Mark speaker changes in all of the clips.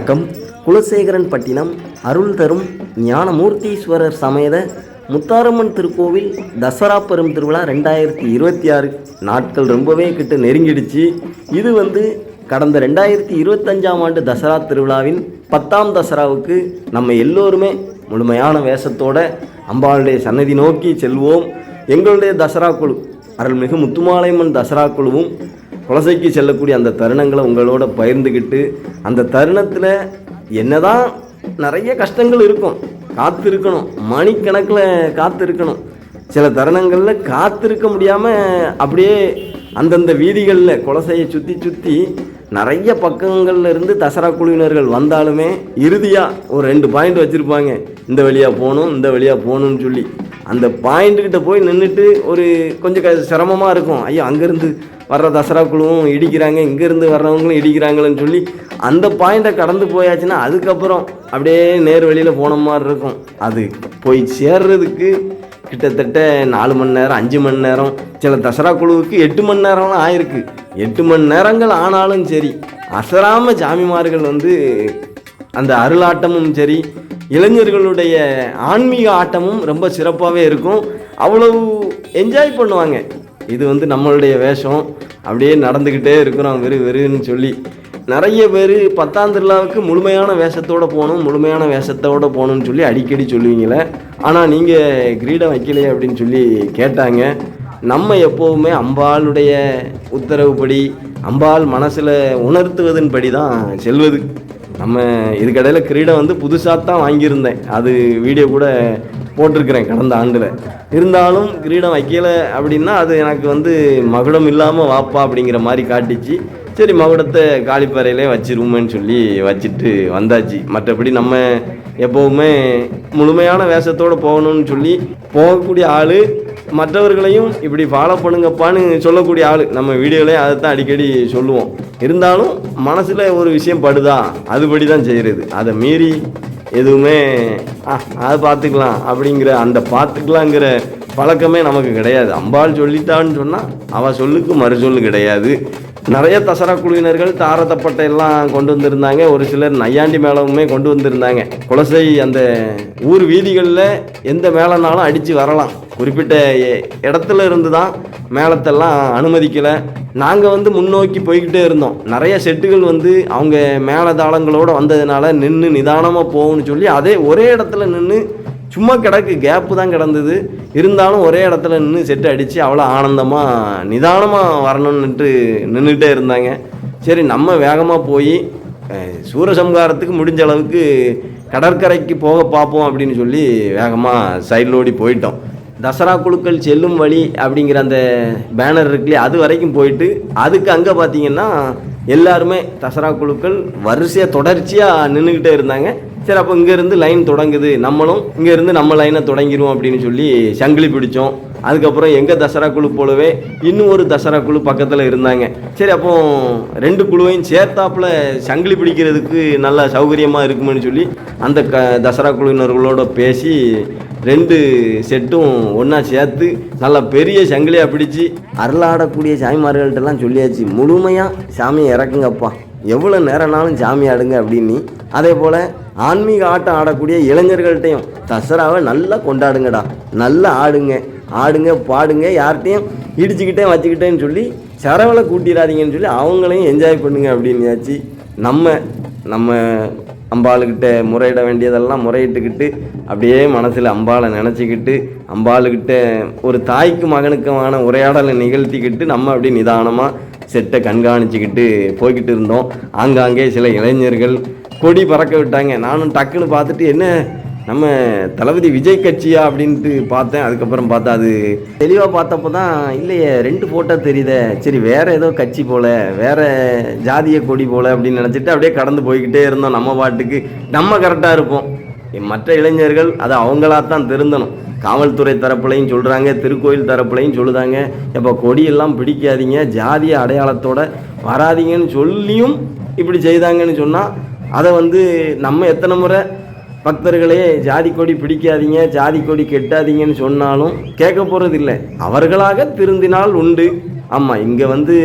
Speaker 1: வணக்கம். குலசேகரன் பட்டினம் அருள் தரும் ஞானமூர்த்தீஸ்வரர் சமேத முத்தாரம்மன் திருக்கோவில் தசரா பெரும் திருவிழா 2026 நாட்கள் ரொம்பவே கிட்ட நெருங்கிடுச்சு. இது கடந்த 2025ஆம் ஆண்டு தசரா திருவிழாவின் 10ஆம் தசராவுக்கு நம்ம எல்லோருமே முழுமையான வேஷத்தோட அம்பாளுடைய சன்னதி நோக்கி செல்வோம். எங்களுடைய தசரா குழு அருள்மிகு முத்துமாலையம்மன் தசரா குழுவும் குலசைக்கு செல்லக்கூடிய அந்த தருணங்களை உங்களோட பகிர்ந்துக்கிட்டு, அந்த தருணத்தில் என்னதான் நிறைய கஷ்டங்கள் இருக்கும், காத்திருக்கணும், மணிக்கணக்கில் காத்திருக்கணும். சில தருணங்களில் காத்திருக்க முடியாமல் அப்படியே அந்தந்த வீதிகளில் குலசையை சுற்றி சுற்றி நிறைய பக்கங்களில் இருந்து தசரா குழுவினர்கள் வந்தாலுமே இறுதியாக ஒரு 2 பாயிண்ட் வச்சுருப்பாங்க, இந்த வழியாக போகணும் இந்த வழியாக போகணும்னு சொல்லி. அந்த பாயிண்ட்டுக்கிட்ட போய் நின்றுட்டு ஒரு கொஞ்சம் சிரமமாக இருக்கும். ஐயோ, அங்கேருந்து வர்ற தசரா குழுவும் இடிக்கிறாங்க, இங்கேருந்து வர்றவங்களும் இடிக்கிறாங்களேன்னு சொல்லி அந்த பாயிண்ட்டை கடந்து போயாச்சுன்னா அதுக்கப்புறம் அப்படியே நேர் வழியில் போன மாதிரி இருக்கும். அது போய் சேர்றதுக்கு கிட்டத்தட்ட 4 மணி நேரம் 5 மணி நேரம், சில தசரா குழுவுக்கு 8 மணி நேரம்லாம் ஆயிருக்கு. 8 மணி நேரங்கள் ஆனாலும் சரி, அசராம சாமிமார்கள் அந்த அருளாட்டமும் சரி, இளைஞர்களுடைய ஆன்மீக ஆட்டமும் ரொம்ப சிறப்பாகவே இருக்கும். அவ்வளவு என்ஜாய் பண்ணுவாங்க. இது நம்மளுடைய வேஷம் அப்படியே நடந்துக்கிட்டே இருக்கிறோம் வெறுன்னு சொல்லி. நிறைய பேர் 10ஆம் திருவிழாவுக்கு முழுமையான வேஷத்தோடு போகணும்னு சொல்லி அடிக்கடி சொல்லுவீங்களே, ஆனால் நீங்கள் கிரீடம் வைக்கலையே அப்படின்னு சொல்லி கேட்டாங்க. நம்ம எப்போவுமே அம்பாளுடைய உத்தரவுப்படி, அம்பாள் மனசில் உணர்த்துவதன்படி தான் செல்வது. நம்ம இதுக்கடையில் கிரீடம் புதுசாக தான் வாங்கியிருந்தேன், அது வீடியோ கூட போட்டிருக்கிறேன் கடந்த ஆண்டில். இருந்தாலும் கிரீடம் வைக்கலை அப்படின்னா அது எனக்கு மகுடம் இல்லாமல் வாப்பா அப்படிங்கிற மாதிரி காட்டிச்சு. சரி, மகுடத்தை காலிப்பாறையிலே வச்சிருவோமேன்னு சொல்லி வச்சுட்டு வந்தாச்சு. மற்றபடி நம்ம எப்போவுமே முழுமையான வேஷத்தோடு போகணும்னு சொல்லி போகக்கூடிய ஆள், மற்றவர்களையும் இப்படி ஃபாலோ பண்ணுங்கப்பான்னு சொல்லக்கூடிய ஆள். நம்ம வீடியோலையும் அதை தான் அடிக்கடி சொல்லுவோம். இருந்தாலும் மனசில் ஒரு விஷயம் படுதா அதுபடி தான் செய்கிறது. அதை மீறி எதுவுமே அதை பார்த்துக்கலாம் அப்படிங்கிற அந்த பார்த்துக்கலாங்கிற பழக்கமே நமக்கு கிடையாது. அம்பாள் சொல்லிட்டான்னு சொன்னால் அவள் சொல்லுக்கு மறுசொல்லு கிடையாது. நிறைய தசரா குழுவினர்கள் தாரத்தப்பட்டை எல்லாம் கொண்டு வந்திருந்தாங்க. ஒரு சிலர் நையாண்டி மேளமுமே கொண்டு வந்திருந்தாங்க. குலசை அந்த ஊர் வீதிகளில் எந்த மேளனாலும் அடித்து வரலாம். குறிப்பிட்ட இடத்துல இருந்து தான் மேளத்தெல்லாம் அனுமதிக்கலை. நாங்கள் முன்னோக்கி போய்கிட்டே இருந்தோம். நிறைய செட்டுகள் அவங்க மேளதாளங்களோடு வந்ததுனால நின்று நிதானமாக போகணும்னு சொல்லி அதே ஒரே இடத்துல நின்று சும்மா கேப்பு தான் கிடந்தது. இருந்தாலும் ஒரே இடத்துல நின்று செட்டு அடித்து அவ்வளோ ஆனந்தமாக நிதானமாக வரணுன்னுட்டு நின்றுட்டே இருந்தாங்க. சரி, நம்ம வேகமாக போய் சூரசம்ஹாரத்துக்கு முடிஞ்ச அளவுக்கு கடற்கரைக்கு போக பார்ப்போம் அப்படின்னு சொல்லி வேகமாக சைடில் ஓடி போயிட்டோம். தசரா குழுக்கள் செல்லும் வழி அப்படிங்கிற அந்த பேனர் இருக்குல்லையே, அது வரைக்கும் போயிட்டு அதுக்கு அங்கே பார்த்தீங்கன்னா எல்லாருமே தசரா குழுக்கள் வரிசையாக தொடர்ச்சியாக நின்றுக்கிட்டே இருந்தாங்க. சரி, அப்போ இங்கேருந்து லைன் தொடங்குது, நம்மளும் இங்கேருந்து நம்ம லைனை தொடங்கிடுவோம் அப்படின்னு சொல்லி சங்கிலி பிடிச்சோம். அதுக்கப்புறம் எங்கள் தசரா குழு போலவே இன்னும் ஒரு தசரா குழு பக்கத்தில் இருந்தாங்க. சரி, அப்போ 2 குழுவையும் சேர்த்தாப்புல சங்கிலி பிடிக்கிறதுக்கு நல்லா சௌகரியமாக இருக்குமென்னு சொல்லி அந்த தசரா குழுவினர்களோட பேசி 2 செட்டும் ஒன்றா சேர்த்து நல்லா பெரிய சங்கிலியாக பிடிச்சி அருளாடக்கூடிய சாமிமார்கள்ட்டெல்லாம் சொல்லியாச்சு, முழுமையாக சாமியை இறக்குங்கப்பா, எவ்வளோ நேரம்னாலும் சாமி ஆடுங்க அப்படின்னு. அதே போல் ஆன்மீக ஆட்டம் ஆடக்கூடிய இளைஞர்கள்ட்டையும் தசராவை நல்லா கொண்டாடுங்கடா, நல்லா ஆடுங்க பாடுங்க, யார்கிட்டையும் இடிச்சுக்கிட்டே வச்சுக்கிட்டேன்னு சொல்லி சரவலை கூட்டிடாதீங்கன்னு சொல்லி அவங்களையும் என்ஜாய் பண்ணுங்க அப்படின்னாச்சு. நம்ம அம்பாளுக்கிட்ட முறையிட வேண்டியதெல்லாம் முறையிட்டுக்கிட்டு அப்படியே மனசில் அம்பாளை நினச்சிக்கிட்டு அம்பாளுக்கிட்ட ஒரு தாய்க்கு மகனுக்குமான உரையாடலை நிகழ்த்திக்கிட்டு நம்ம அப்படியே நிதானமாக செட்டை கண்காணிச்சிக்கிட்டு போய்கிட்டு இருந்தோம். ஆங்காங்கே சில இளைஞர்கள் கொடி பறக்க விட்டாங்க. நானும் டக்குன்னு பார்த்துட்டு என்ன நம்ம தளபதி விஜய் கட்சியா அப்படின்ட்டு பார்த்தேன். அதுக்கப்புறம் பார்த்தா அது தெளிவாக பார்த்தப்போ தான் இல்லையே 2 ஃபோட்டோ தெரியுதே, சரி வேறு ஏதோ கட்சி போல், வேறு ஜாதிய கொடி போல் அப்படின்னு நினச்சிட்டு அப்படியே கடந்து போய்கிட்டே இருந்தோம். நம்ம பாட்டுக்கு நம்ம கரெக்டாக இருப்போம். மற்ற இளைஞர்கள் அதை அவங்களாத்தான் திருந்தணும். காவல்துறை தரப்புலையும் சொல்கிறாங்க, திருக்கோயில் தரப்புலையும் சொல்லுதாங்க, இப்போ கொடியெல்லாம் பிடிக்காதீங்க, ஜாதிய அடையாளத்தோடு வராதிங்கன்னு சொல்லியும் இப்படி செய்தாங்கன்னு சொன்னால் அதை நம்ம எத்தனை முறை பக்தர்களே ஜாதி கொடி பிடிக்காதீங்க, ஜாதி கொடி கெட்டாதீங்கன்னு சொன்னாலும் கேட்க போகிறது இல்லை. அவர்களாக திருந்தினால் உண்டு, ஆமாம், இங்கே வந்து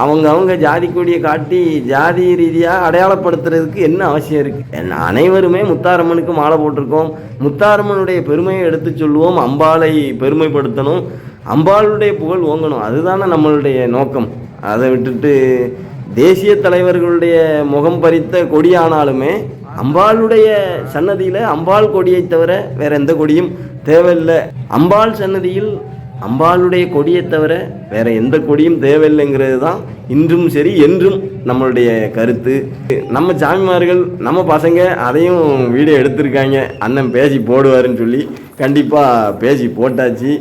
Speaker 1: அவங்க ஜாதி கொடியை காட்டி ஜாதி ரீதியாக அடையாளப்படுத்துறதுக்கு என்ன அவசியம் இருக்குது? அனைவருமே முத்தாரம்மனுக்கு மாலை போட்டிருக்கோம். முத்தாரம்மனுடைய பெருமையை எடுத்து சொல்லுவோம். அம்பாளை பெருமைப்படுத்தணும், அம்பாளுடைய புகழ் ஓங்கணும். அதுதானே நம்மளுடைய நோக்கம். அதை விட்டுட்டு தேசிய தலைவர்களுடைய முகம் பறித்த கொடியானாலுமே அம்பாளுடைய சன்னதியில் அம்பாள் கொடியை தவிர வேற எந்த கொடியும் தேவையில்லை. அம்பாள் சன்னதியில் அம்பாளுடைய கொடியை தவிர வேற எந்த கொடியும் தேவையில்லைங்கிறது தான் இன்றும் சரி என்றும் நம்மளுடைய கருத்து. நம்ம சாமிமார்கள் நம்ம பசங்க அதையும் வீடியோ எடுத்திருக்காங்க. அண்ணன் பேசி போடுவாருன்னு சொல்லி கண்டிப்பாக பேசி போட்டாச்சு.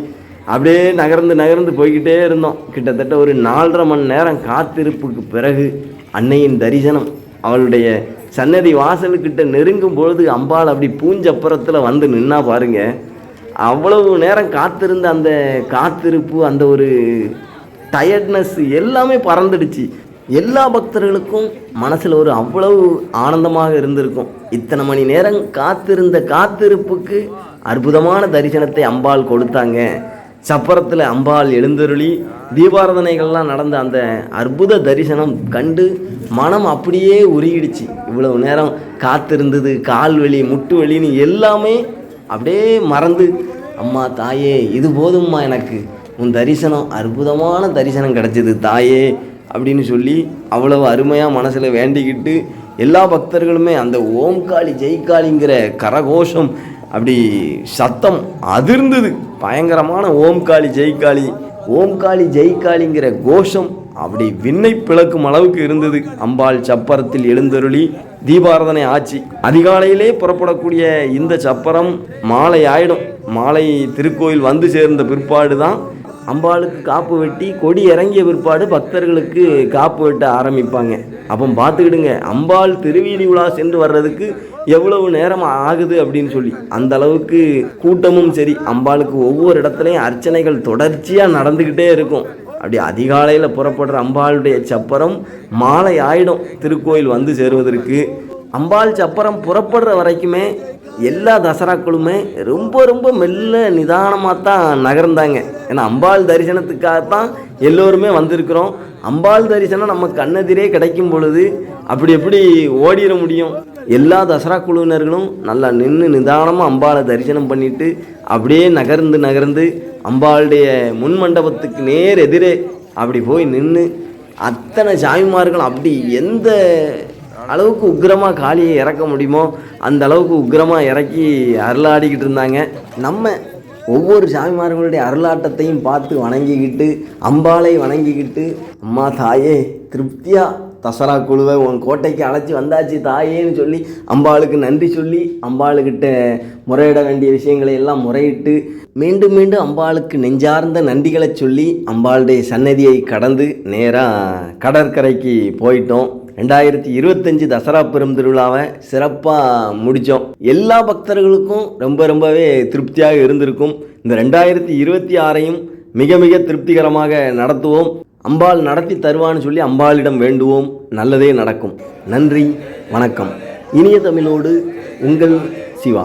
Speaker 1: அப்படியே நகர்ந்து போய்கிட்டே இருந்தோம். கிட்டத்தட்ட ஒரு 4.5 மணி நேரம் காத்திருப்புக்கு பிறகு அன்னையின் தரிசனம். அவளுடைய சன்னதி வாசலுக்கிட்ட நெருங்கும் பொழுது அம்பாள் அப்படி பூஞ்சப்புறத்தில் வந்து நின்னா பாருங்க. அவ்வளவு நேரம் காத்திருந்த அந்த காத்திருப்பு, அந்த ஒரு டயர்ட்னஸ் எல்லாமே பறந்துடுச்சு. எல்லா பக்தர்களுக்கும் மனசில் ஒரு அவ்வளவு ஆனந்தமாக இருந்திருக்கும். இத்தனை மணி நேரம் காத்திருந்த காத்திருப்புக்கு அற்புதமான தரிசனத்தை அம்பாள் கொடுத்தாங்க. சப்பரத்தில் அம்பாள் எழுந்தருளி தீபாராதனைகள்லாம் நடந்த அந்த அற்புத தரிசனம் கண்டு மனம் அப்படியே உருகிடுச்சு. இவ்வளவு நேரம் காத்திருந்தது, கால் வலி, முட்டு வலின்னு எல்லாமே அப்படியே மறந்து, அம்மா தாயே இது போதும்மா, எனக்கு உன் தரிசனம் அற்புதமான தரிசனம் கிடச்சிது தாயே அப்படின்னு சொல்லி அவ்வளவு அருமையாக மனசில் வேண்டிக்கிட்டு எல்லா பக்தர்களுமே அந்த ஓம்காளி ஜெய்காளிங்கிற கரகோஷம் அப்படி சத்தம் அதிர்ந்தது. பயங்கரமான ஓம்காளி ஜெய்காளிங்கிற கோஷம் அப்படி விண்ணை பிளக்கும் அளவுக்கு இருந்தது. அம்பாள் சப்பரத்தில் எழுந்தருளி தீபாராதனை ஆச்சு. அதிகாலையிலே புறப்படக்கூடிய இந்த சப்பரம் மாலை ஆயிடும். மாலை திருக்கோயில் வந்து சேர்ந்த பிற்பாடு தான் அம்பாளுக்கு காப்பு வெட்டி கொடி இறங்கிய பிற்பாடு பக்தர்களுக்கு காப்பு வெட்ட ஆரம்பிப்பாங்க. அப்போ பார்த்துக்கிடுங்க அம்பாள் திருவீதி உலா சென்று வர்றதுக்கு எவ்வளவு நேரம் ஆகுது அப்படின்னு சொல்லி. அந்த அளவுக்கு கூட்டமும் சரி, அம்பாளுக்கு ஒவ்வொரு இடத்துலையும் அர்ச்சனைகள் தொடர்ச்சியாக நடந்துக்கிட்டே இருக்கும். அப்படி அதிகாலையில் புறப்படுற அம்பாளுடைய சப்பரம் மாலை ஆயிடும் திருக்கோயில் வந்து சேருவதற்கு. அம்பாள் சப்பரம் புறப்படுற வரைக்குமே எல்லா தசராக்களுமே ரொம்ப மெல்ல நிதானமாக தான் நகர்ந்தாங்க. ஏன்னா அம்பாள் தரிசனத்துக்காகத்தான் எல்லோருமே வந்திருக்கிறோம். அம்பாள் தரிசனம் நம்ம கண்ணெதிரே கிடைக்கும் பொழுது அப்படி எப்படி ஓடிட முடியும்? எல்லா தசரா குழுவினர்களும் நல்லா நின்று நிதானமாக அம்பாளை தரிசனம் பண்ணிட்டு அப்படியே நகர்ந்து அம்பாளுடைய முன் மண்டபத்துக்கு நேர் எதிரே அப்படி போய் நின்று அத்தனை சாமிமார்கள் அப்படி எந்த அளவுக்கு உக்கிரமாக காளியை இறக்க முடியுமோ அந்த அளவுக்கு உக்கிரமாக இறக்கி அருளாடிக்கிட்டு இருந்தாங்க. நம்ம ஒவ்வொரு சாமிமார்களுடைய அருளாட்டத்தையும் பார்த்து வணங்கிக்கிட்டு அம்பாளை வணங்கிக்கிட்டு, அம்மா தாயே திருப்தியாக தசரா குழுவை உன் கோட்டைக்கு அழைச்சி வந்தாச்சு தாயேன்னு சொல்லி அம்பாளுக்கு நன்றி சொல்லி அம்பாளுக்கிட்ட முறையிட வேண்டிய விஷயங்களை எல்லாம் முறையிட்டு மீண்டும் அம்பாளுக்கு நெஞ்சார்ந்த நன்றிகளை சொல்லி அம்பாளுடைய சன்னதியை கடந்து நேராக கடற்கரைக்கு போயிட்டோம். 2025 தசரா பெரும் திருவிழாவை சிறப்பாக முடித்தோம். எல்லா பக்தர்களுக்கும் ரொம்பவே திருப்தியாக இருந்திருக்கும். இந்த 2026ஐயும் மிக திருப்திகரமாக நடத்துவோம். அம்பாள் நடத்தி தருவான்னு சொல்லி அம்பாளிடம் வேண்டுவோம். நல்லதே நடக்கும். நன்றி, வணக்கம். இனிய தமிழோடு உங்கள் சிவா.